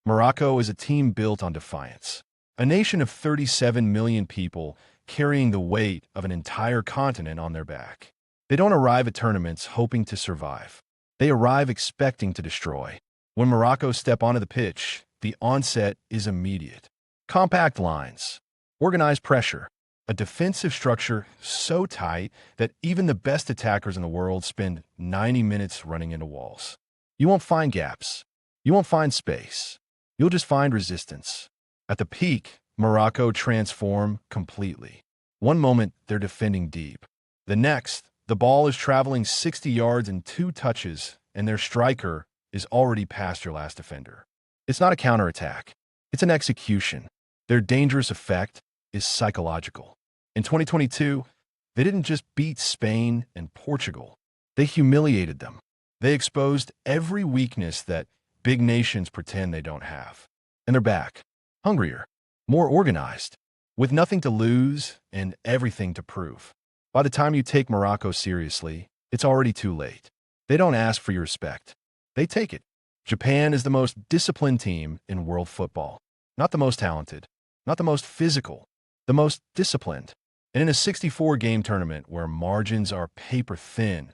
Morocco is a team built on defiance. A nation of 37 million people carrying the weight of an entire continent on their back. They don't arrive at tournaments hoping to survive. They arrive expecting to destroy. When Morocco step onto the pitch, the onset is immediate. Compact lines, organized pressure, a defensive structure so tight that even the best attackers in the world spend 90 minutes running into walls. You won't find gaps. You won't find space. You'll just find resistance. At the peak, Morocco transform completely. One moment, they're defending deep. The next, the ball is traveling 60 yards in 2 touches, and their striker is already past your last defender. It's not a counterattack. It's an execution. Their dangerous effect is psychological. In 2022, they didn't just beat Spain and Portugal. They humiliated them. They exposed every weakness that big nations pretend they don't have. And they're back, hungrier, more organized, with nothing to lose and everything to prove. By the time you take Morocco seriously, it's already too late. They don't ask for your respect. They take it. Japan is the most disciplined team in world football. Not the most talented, not the most physical, the most disciplined. And in a 64-game tournament where margins are paper thin,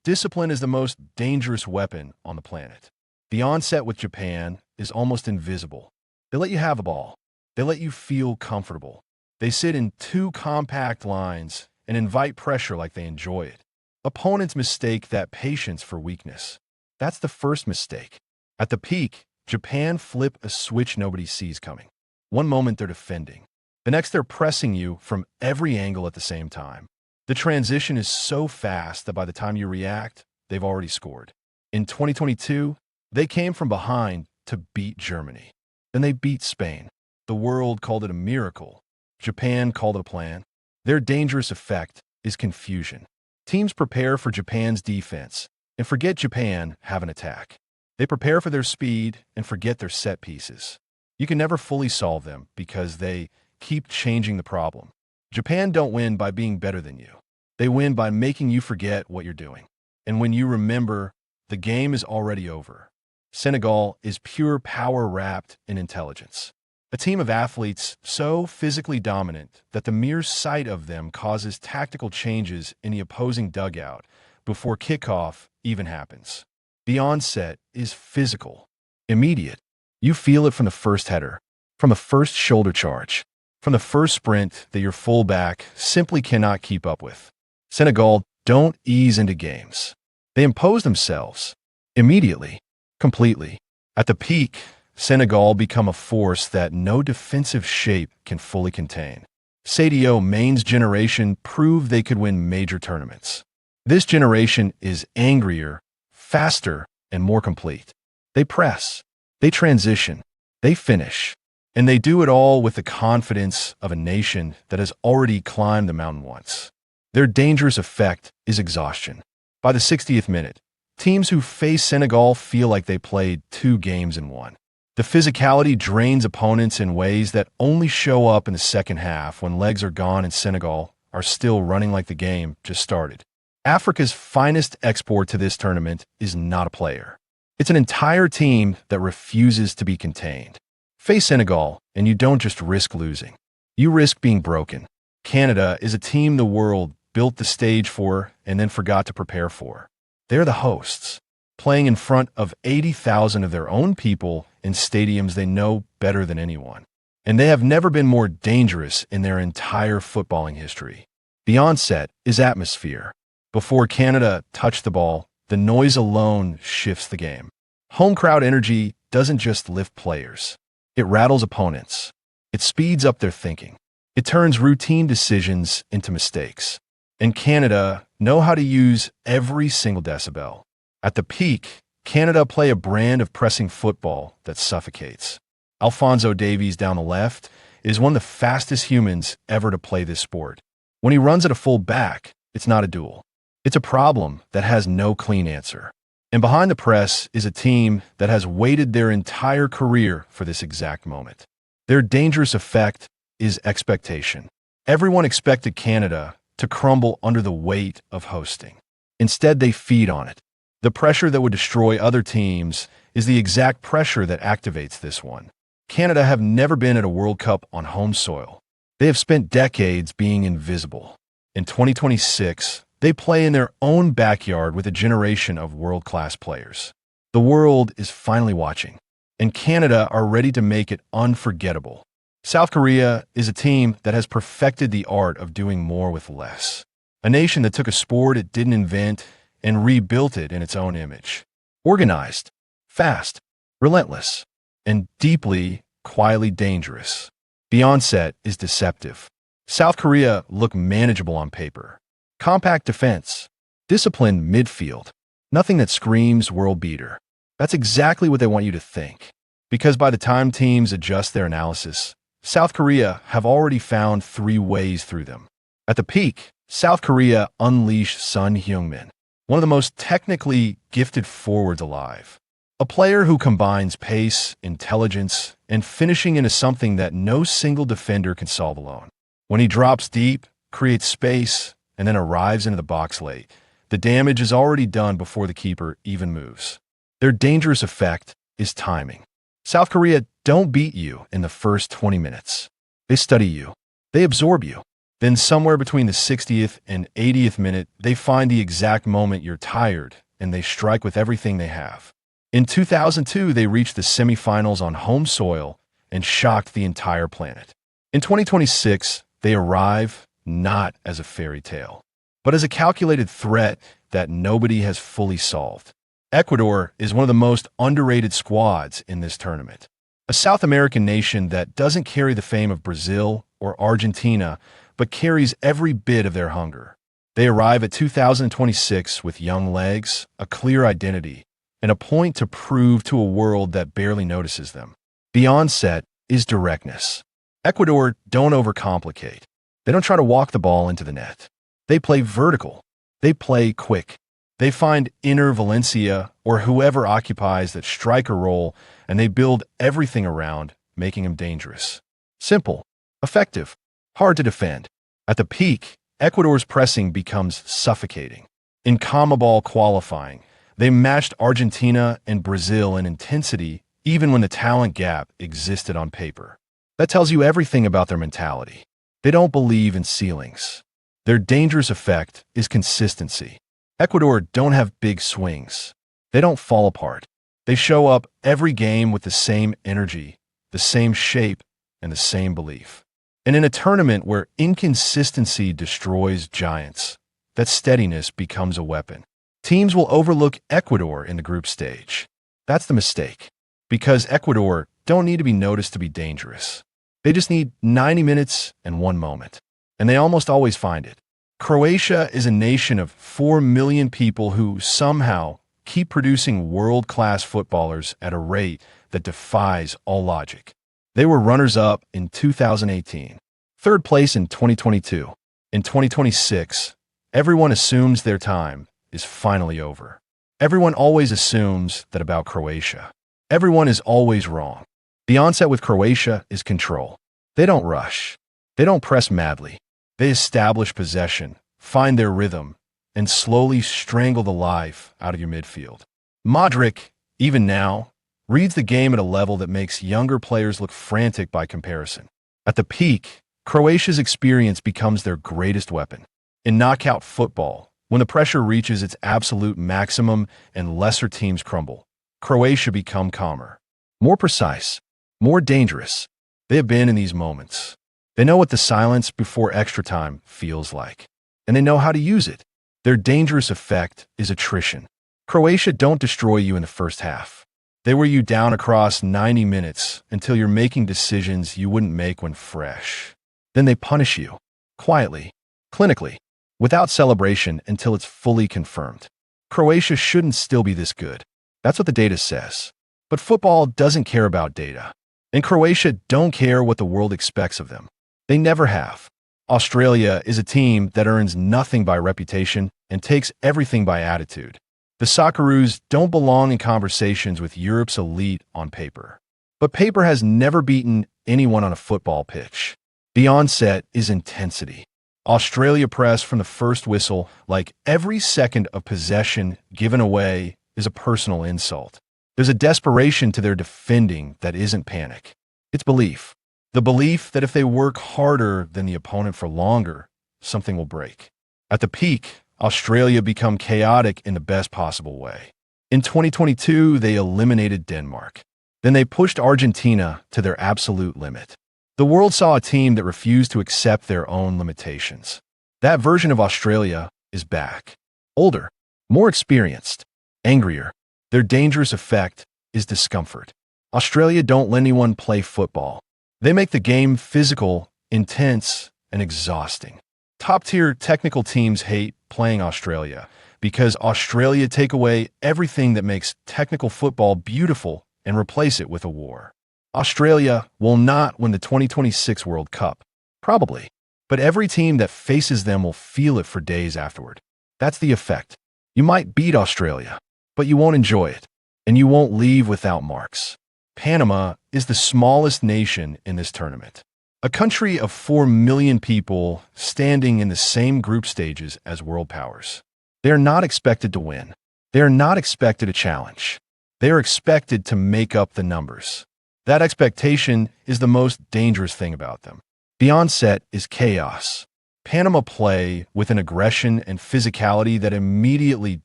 discipline is the most dangerous weapon on the planet. The onset with Japan is almost invisible. They let you have a ball. They let you feel comfortable. They sit in 2 compact lines and invite pressure like they enjoy it. Opponents mistake that patience for weakness. That's the first mistake. At the peak, Japan flip a switch nobody sees coming. One moment they're defending. The next they're pressing you from every angle at the same time. The transition is so fast that by the time you react, they've already scored. In 2022, they came from behind to beat Germany. Then they beat Spain. The world called it a miracle. Japan called it a plan. Their dangerous effect is confusion. Teams prepare for Japan's defense and forget Japan have an attack. They prepare for their speed and forget their set pieces. You can never fully solve them because they keep changing the problem. Japan don't win by being better than you. They win by making you forget what you're doing. And when you remember, the game is already over. Senegal is pure power wrapped in intelligence. A team of athletes so physically dominant that the mere sight of them causes tactical changes in the opposing dugout before kickoff even happens. The onset is physical, immediate. You feel it from the first header, from the first shoulder charge, from the first sprint that your fullback simply cannot keep up with. Senegal don't ease into games. They impose themselves immediately, completely. At the peak, Senegal become a force that no defensive shape can fully contain. Sadio Mane's generation proved they could win major tournaments. This generation is angrier, faster, and more complete. They press, they transition, they finish, and they do it all with the confidence of a nation that has already climbed the mountain once. Their dangerous effect is exhaustion. By the 60th minute, teams who face Senegal feel like they played 2 games in one. The physicality drains opponents in ways that only show up in the second half when legs are gone and Senegal are still running like the game just started. Africa's finest export to this tournament is not a player. It's an entire team that refuses to be contained. Face Senegal, and you don't just risk losing. You risk being broken. Canada is a team the world built the stage for and then forgot to prepare for. They're the hosts, playing in front of 80,000 of their own people in stadiums they know better than anyone. And they have never been more dangerous in their entire footballing history. The onset is atmosphere. Before Canada touch the ball, the noise alone shifts the game. Home crowd energy doesn't just lift players. It rattles opponents. It speeds up their thinking. It turns routine decisions into mistakes. And Canada know how to use every single decibel. At the peak, Canada play a brand of pressing football that suffocates. Alphonso Davies down the left is one of the fastest humans ever to play this sport. When he runs at a full back, it's not a duel. It's a problem that has no clean answer. And behind the press is a team that has waited their entire career for this exact moment. Their dangerous effect is expectation. Everyone expected Canada to crumble under the weight of hosting. Instead, they feed on it. The pressure that would destroy other teams is the exact pressure that activates this one. Canada have never been at a World Cup on home soil. They have spent decades being invisible. In 2026, they play in their own backyard with a generation of world-class players. The world is finally watching, and Canada are ready to make it unforgettable. South Korea is a team that has perfected the art of doing more with less. A nation that took a sport it didn't invent and rebuilt it in its own image. Organized, fast, relentless, and deeply, quietly dangerous. The onset is deceptive. South Korea look manageable on paper. Compact defense, disciplined midfield, nothing that screams world beater. That's exactly what they want you to think. Because by the time teams adjust their analysis, South Korea have already found 3 ways through them. At the peak, South Korea unleashed Son Heung-min, one of the most technically gifted forwards alive. A player who combines pace, intelligence, and finishing into something that no single defender can solve alone. When he drops deep, creates space, and then arrives into the box late, the damage is already done before the keeper even moves. Their dangerous effect is timing. South Korea don't beat you in the first 20 minutes. They study you. They absorb you. Then somewhere between the 60th and 80th minute, they find the exact moment you're tired, and they strike with everything they have. In 2002, they reached the semifinals on home soil and shocked the entire planet. In 2026, they arrive not as a fairy tale, but as a calculated threat that nobody has fully solved. Ecuador is one of the most underrated squads in this tournament. A South American nation that doesn't carry the fame of Brazil or Argentina, but carries every bit of their hunger. They arrive at 2026 with young legs, a clear identity, and a point to prove to a world that barely notices them. The onset is directness. Ecuador don't overcomplicate. They don't try to walk the ball into the net. They play vertical. They play quick. They find inner Valencia or whoever occupies that striker role, and they build everything around, making them dangerous. Simple, effective, hard to defend. At the peak, Ecuador's pressing becomes suffocating. In CONMEBOL qualifying, they matched Argentina and Brazil in intensity even when the talent gap existed on paper. That tells you everything about their mentality. They don't believe in ceilings. Their dangerous effect is consistency. Ecuador don't have big swings. They don't fall apart. They show up every game with the same energy, the same shape, and the same belief. And in a tournament where inconsistency destroys giants, that steadiness becomes a weapon. Teams will overlook Ecuador in the group stage. That's the mistake. Because Ecuador don't need to be noticed to be dangerous. They just need 90 minutes and 1 moment. And they almost always find it. Croatia is a nation of 4 million people who somehow keep producing world-class footballers at a rate that defies all logic. They were runners-up in 2018, 3rd place in 2022. In 2026, everyone assumes their time is finally over. Everyone always assumes that about Croatia. Everyone is always wrong. The onset with Croatia is control. They don't rush. They don't press madly. They establish possession, find their rhythm, and slowly strangle the life out of your midfield. Modric, even now, reads the game at a level that makes younger players look frantic by comparison. At the peak, Croatia's experience becomes their greatest weapon. In knockout football, when the pressure reaches its absolute maximum and lesser teams crumble, Croatia become calmer, more precise, more dangerous. They have been in these moments. They know what the silence before extra time feels like, and they know how to use it. Their dangerous effect is attrition. Croatia don't destroy you in the first half. They wear you down across 90 minutes until you're making decisions you wouldn't make when fresh. Then they punish you, quietly, clinically, without celebration until it's fully confirmed. Croatia shouldn't still be this good. That's what the data says. But football doesn't care about data. And Croatia don't care what the world expects of them. They never have. Australia is a team that earns nothing by reputation and takes everything by attitude. The Socceroos don't belong in conversations with Europe's elite on paper. But paper has never beaten anyone on a football pitch. The onset is intensity. Australia press from the first whistle like every second of possession given away is a personal insult. There's a desperation to their defending that isn't panic. It's belief. The belief that if they work harder than the opponent for longer, something will break. At the peak, Australia became chaotic in the best possible way. In 2022, they eliminated Denmark. Then they pushed Argentina to their absolute limit. The world saw a team that refused to accept their own limitations. That version of Australia is back. Older, more experienced, angrier. Their dangerous effect is discomfort. Australia don't let anyone play football. They make the game physical, intense, and exhausting. Top-tier technical teams hate playing Australia because Australia take away everything that makes technical football beautiful and replace it with a war. Australia will not win the 2026 World Cup, probably, but every team that faces them will feel it for days afterward. That's the effect. You might beat Australia, but you won't enjoy it, and you won't leave without marks. Panama is the smallest nation in this tournament. A country of 4 million people standing in the same group stages as world powers. They are not expected to win. They are not expected to challenge. They are expected to make up the numbers. That expectation is the most dangerous thing about them. The onset is chaos. Panama play with an aggression and physicality that immediately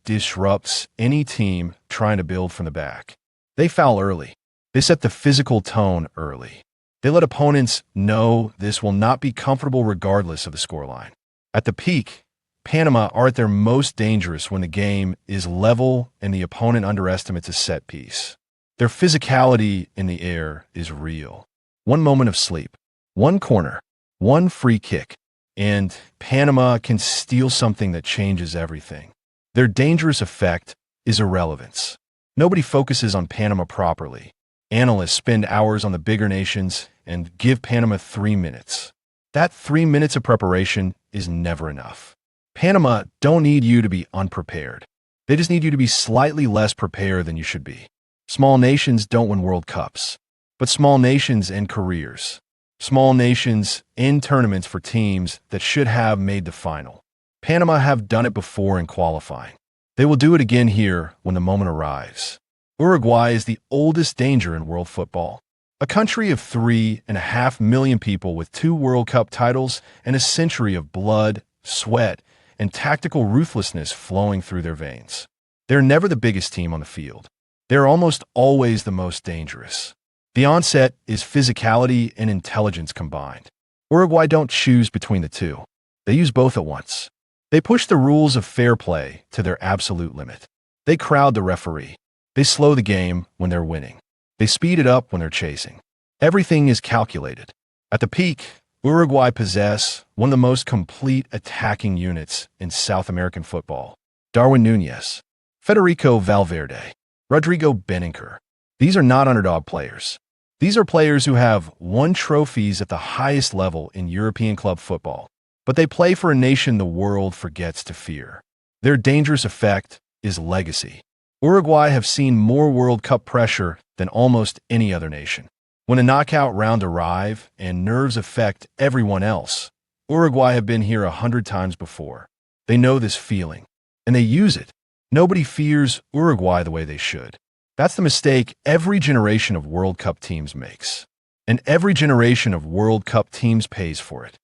disrupts any team trying to build from the back. They foul early. They set the physical tone early. They let opponents know this will not be comfortable regardless of the scoreline. At the peak, Panama are at their most dangerous when the game is level and the opponent underestimates a set piece. Their physicality in the air is real. One moment of sleep, one corner, one free kick, and Panama can steal something that changes everything. Their dangerous effect is irrelevance. Nobody focuses on Panama properly. Analysts spend hours on the bigger nations and give Panama 3 minutes. That 3 minutes of preparation is never enough. Panama don't need you to be unprepared. They just need you to be slightly less prepared than you should be. Small nations don't win World Cups, but small nations end careers. Small nations end tournaments for teams that should have made the final. Panama have done it before in qualifying. They will do it again here when the moment arrives. Uruguay is the oldest danger in world football. A country of 3.5 million people with 2 World Cup titles and a century of blood, sweat, and tactical ruthlessness flowing through their veins. They're never the biggest team on the field. They're almost always the most dangerous. The onset is physicality and intelligence combined. Uruguay don't choose between the two. They use both at once. They push the rules of fair play to their absolute limit. They crowd the referee. They slow the game when they're winning. They speed it up when they're chasing. Everything is calculated. At the peak, Uruguay possess one of the most complete attacking units in South American football. Darwin Núñez, Federico Valverde, Rodrigo Beninker. These are not underdog players. These are players who have won trophies at the highest level in European club football, but they play for a nation the world forgets to fear. Their dangerous effect is legacy. Uruguay have seen more World Cup pressure than almost any other nation. When a knockout round arrive and nerves affect everyone else, Uruguay have been here 100 times before. They know this feeling, and they use it. Nobody fears Uruguay the way they should. That's the mistake every generation of World Cup teams makes. And every generation of World Cup teams pays for it.